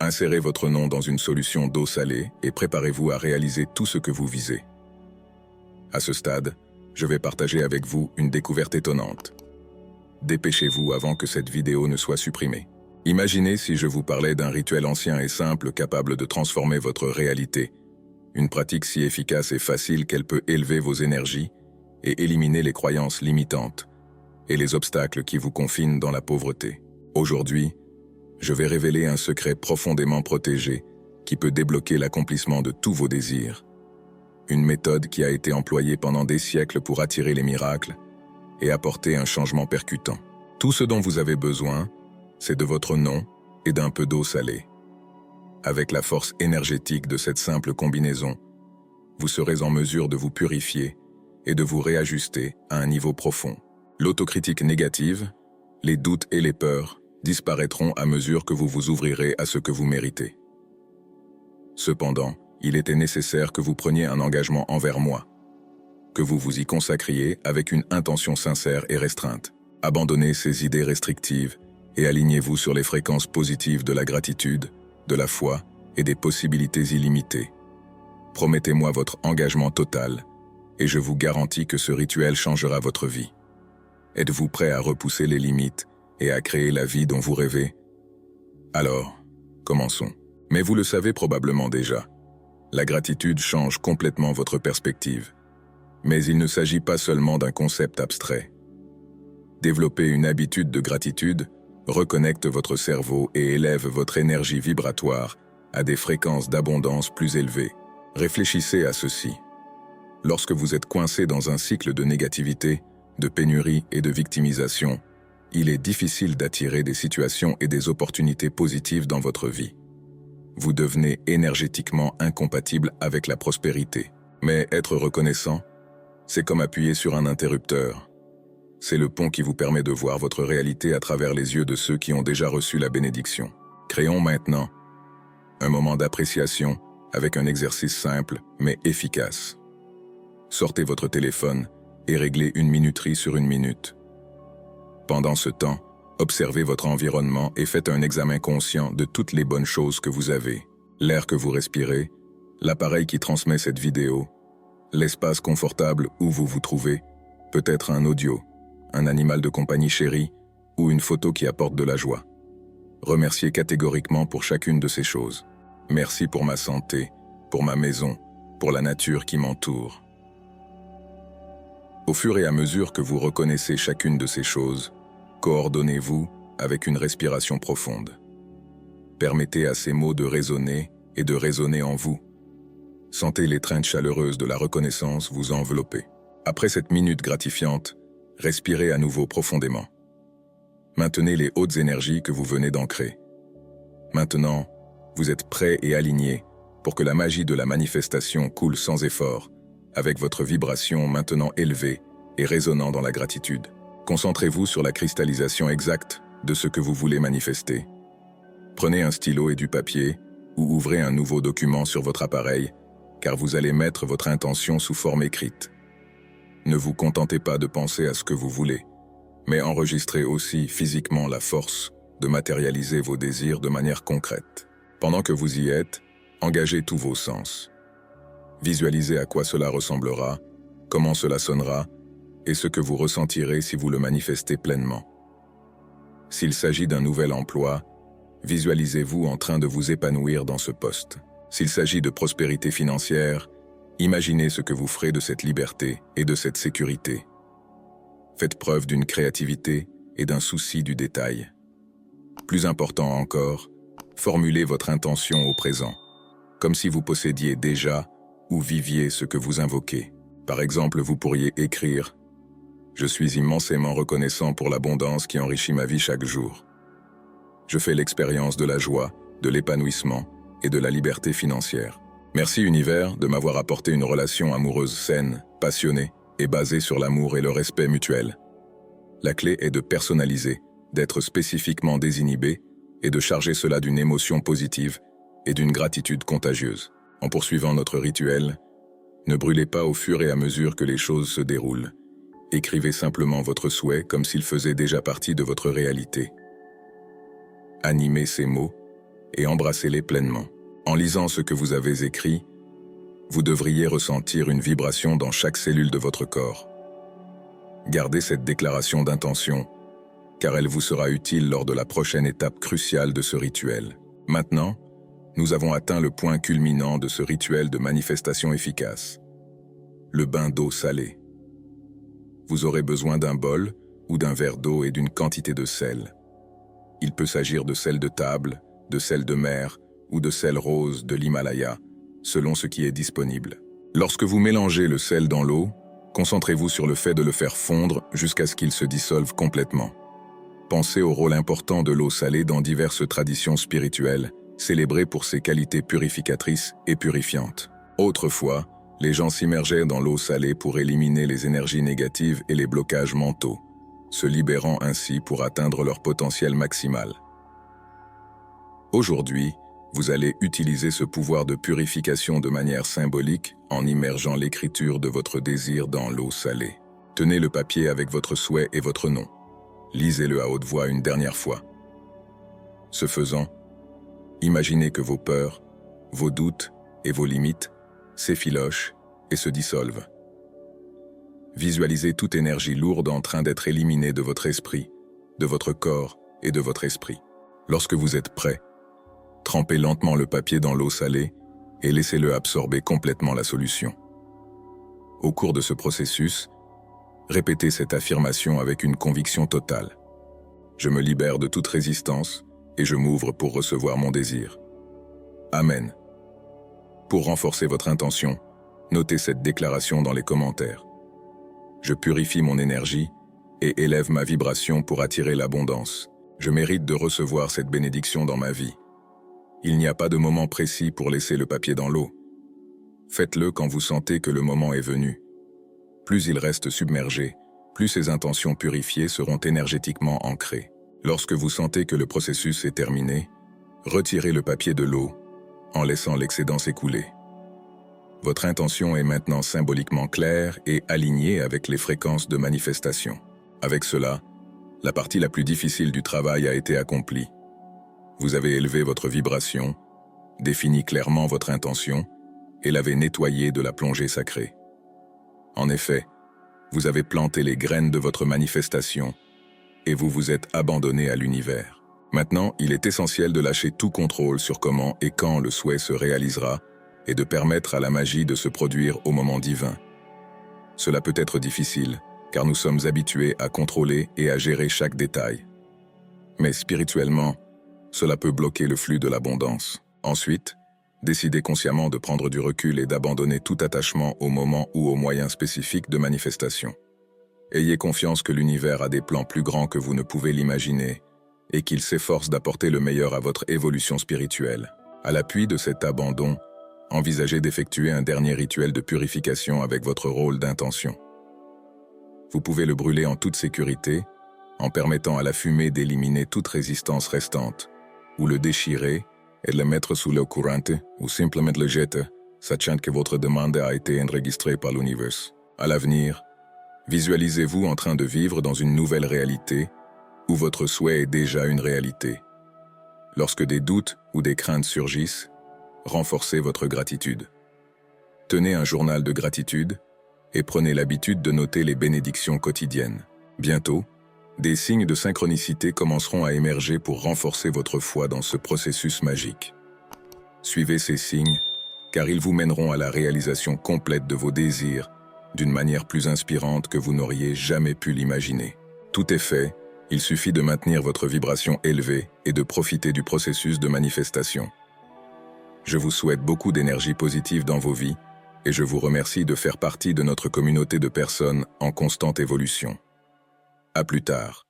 Insérez votre nom dans une solution d'eau salée et préparez-vous à réaliser tout ce que vous visez. À ce stade, je vais partager avec vous une découverte étonnante. Dépêchez-vous avant que cette vidéo ne soit supprimée. Imaginez si je vous parlais d'un rituel ancien et simple capable de transformer votre réalité. Une pratique si efficace et facile qu'elle peut élever vos énergies et éliminer les croyances limitantes et les obstacles qui vous confinent dans la pauvreté. Aujourd'hui, je vais révéler un secret profondément protégé qui peut débloquer l'accomplissement de tous vos désirs. Une méthode qui a été employée pendant des siècles pour attirer les miracles et apporter un changement percutant. Tout ce dont vous avez besoin, c'est de votre nom et d'un peu d'eau salée. Avec la force énergétique de cette simple combinaison, vous serez en mesure de vous purifier et de vous réajuster à un niveau profond. L'autocritique négative, les doutes et les peurs disparaîtront à mesure que vous vous ouvrirez à ce que vous méritez. Cependant, il était nécessaire que vous preniez un engagement envers moi, que vous vous y consacriez avec une intention sincère et restreinte. Abandonnez ces idées restrictives et alignez-vous sur les fréquences positives de la gratitude, de la foi et des possibilités illimitées. Promettez-moi votre engagement total et je vous garantis que ce rituel changera votre vie. Êtes-vous prêt à repousser les limites et à créer la vie dont vous rêvez? Alors, commençons. Mais vous le savez probablement déjà, la gratitude change complètement votre perspective. Mais il ne s'agit pas seulement d'un concept abstrait. Développer une habitude de gratitude reconnecte votre cerveau et élève votre énergie vibratoire à des fréquences d'abondance plus élevées. Réfléchissez à ceci. Lorsque vous êtes coincé dans un cycle de négativité, de pénurie et de victimisation, il est difficile d'attirer des situations et des opportunités positives dans votre vie. Vous devenez énergétiquement incompatible avec la prospérité. Mais être reconnaissant, c'est comme appuyer sur un interrupteur. C'est le pont qui vous permet de voir votre réalité à travers les yeux de ceux qui ont déjà reçu la bénédiction. Créons maintenant un moment d'appréciation avec un exercice simple mais efficace. Sortez votre téléphone et réglez une minuterie sur une minute. Pendant ce temps, observez votre environnement et faites un examen conscient de toutes les bonnes choses que vous avez. L'air que vous respirez, l'appareil qui transmet cette vidéo, l'espace confortable où vous vous trouvez, peut-être un audio, un animal de compagnie chéri ou une photo qui apporte de la joie. Remerciez catégoriquement pour chacune de ces choses. Merci pour ma santé, pour ma maison, pour la nature qui m'entoure. Au fur et à mesure que vous reconnaissez chacune de ces choses, coordonnez-vous avec une respiration profonde. Permettez à ces mots de résonner et de résonner en vous. Sentez l'étreinte chaleureuse de la reconnaissance vous envelopper. Après cette minute gratifiante, respirez à nouveau profondément. Maintenez les hautes énergies que vous venez d'ancrer. Maintenant, vous êtes prêt et aligné pour que la magie de la manifestation coule sans effort, avec votre vibration maintenant élevée et résonnant dans la gratitude. Concentrez-vous sur la cristallisation exacte de ce que vous voulez manifester. Prenez un stylo et du papier ou ouvrez un nouveau document sur votre appareil, car vous allez mettre votre intention sous forme écrite. Ne vous contentez pas de penser à ce que vous voulez, mais enregistrez aussi physiquement la force de matérialiser vos désirs de manière concrète. Pendant que vous y êtes, engagez tous vos sens. Visualisez à quoi cela ressemblera, comment cela sonnera, et ce que vous ressentirez si vous le manifestez pleinement. S'il s'agit d'un nouvel emploi, visualisez-vous en train de vous épanouir dans ce poste. S'il s'agit de prospérité financière, imaginez ce que vous ferez de cette liberté et de cette sécurité. Faites preuve d'une créativité et d'un souci du détail. Plus important encore, formulez votre intention au présent, comme si vous possédiez déjà ou viviez ce que vous invoquez. Par exemple, vous pourriez écrire « Je suis immensément reconnaissant pour l'abondance qui enrichit ma vie chaque jour. Je fais l'expérience de la joie, de l'épanouissement et de la liberté financière. Merci univers de m'avoir apporté une relation amoureuse saine, passionnée et basée sur l'amour et le respect mutuel. La clé est de personnaliser, d'être spécifiquement désinhibé et de charger cela d'une émotion positive et d'une gratitude contagieuse. En poursuivant notre rituel, ne brûlez pas au fur et à mesure que les choses se déroulent. Écrivez simplement votre souhait comme s'il faisait déjà partie de votre réalité. Animez ces mots et embrassez-les pleinement. En lisant ce que vous avez écrit, vous devriez ressentir une vibration dans chaque cellule de votre corps. Gardez cette déclaration d'intention, car elle vous sera utile lors de la prochaine étape cruciale de ce rituel. Maintenant, nous avons atteint le point culminant de ce rituel de manifestation efficace. Le bain d'eau salée. Vous aurez besoin d'un bol ou d'un verre d'eau et d'une quantité de sel. Il peut s'agir de sel de table, de sel de mer ou de sel rose de l'Himalaya, selon ce qui est disponible. Lorsque vous mélangez le sel dans l'eau, concentrez-vous sur le fait de le faire fondre jusqu'à ce qu'il se dissolve complètement. Pensez au rôle important de l'eau salée dans diverses traditions spirituelles, célébrée pour ses qualités purificatrices et purifiantes. Autrefois, les gens s'immergeaient dans l'eau salée pour éliminer les énergies négatives et les blocages mentaux, se libérant ainsi pour atteindre leur potentiel maximal. Aujourd'hui, vous allez utiliser ce pouvoir de purification de manière symbolique en immergeant l'écriture de votre désir dans l'eau salée. Tenez le papier avec votre souhait et votre nom. Lisez-le à haute voix une dernière fois. Ce faisant, imaginez que vos peurs, vos doutes et vos limites s'effilochent et se dissolvent. Visualisez toute énergie lourde en train d'être éliminée de votre esprit, de votre corps et de votre esprit. Lorsque vous êtes prêt, trempez lentement le papier dans l'eau salée et laissez-le absorber complètement la solution. Au cours de ce processus, répétez cette affirmation avec une conviction totale. Je me libère de toute résistance et je m'ouvre pour recevoir mon désir. Amen. Pour renforcer votre intention, notez cette déclaration dans les commentaires. Je purifie mon énergie et élève ma vibration pour attirer l'abondance. Je mérite de recevoir cette bénédiction dans ma vie. Il n'y a pas de moment précis pour laisser le papier dans l'eau. Faites-le quand vous sentez que le moment est venu. Plus il reste submergé, plus ces intentions purifiées seront énergétiquement ancrées. Lorsque vous sentez que le processus est terminé, retirez le papier de l'eau en laissant l'excédent s'écouler. Votre intention est maintenant symboliquement claire et alignée avec les fréquences de manifestation. Avec cela, la partie la plus difficile du travail a été accomplie. Vous avez élevé votre vibration, défini clairement votre intention et l'avez nettoyée de la plongée sacrée. En effet, vous avez planté les graines de votre manifestation et vous vous êtes abandonné à l'univers. Maintenant, il est essentiel de lâcher tout contrôle sur comment et quand le souhait se réalisera et de permettre à la magie de se produire au moment divin. Cela peut être difficile, car nous sommes habitués à contrôler et à gérer chaque détail. Mais spirituellement, cela peut bloquer le flux de l'abondance. Ensuite, décidez consciemment de prendre du recul et d'abandonner tout attachement au moment ou aux moyens spécifiques de manifestation. Ayez confiance que l'univers a des plans plus grands que vous ne pouvez l'imaginer et qu'il s'efforce d'apporter le meilleur à votre évolution spirituelle. À l'appui de cet abandon, envisagez d'effectuer un dernier rituel de purification avec votre rôle d'intention. Vous pouvez le brûler en toute sécurité, en permettant à la fumée d'éliminer toute résistance restante, ou le déchirer et le mettre sous l'eau courante, ou simplement le jeter, sachant que votre demande a été enregistrée par l'univers. À l'avenir, visualisez-vous en train de vivre dans une nouvelle réalité, où votre souhait est déjà une réalité. Lorsque des doutes ou des craintes surgissent, renforcez votre gratitude. Tenez un journal de gratitude et prenez l'habitude de noter les bénédictions quotidiennes. Bientôt, des signes de synchronicité commenceront à émerger pour renforcer votre foi dans ce processus magique. Suivez ces signes, car ils vous mèneront à la réalisation complète de vos désirs d'une manière plus inspirante que vous n'auriez jamais pu l'imaginer. Tout est fait, il suffit de maintenir votre vibration élevée et de profiter du processus de manifestation. Je vous souhaite beaucoup d'énergie positive dans vos vies et je vous remercie de faire partie de notre communauté de personnes en constante évolution. À plus tard.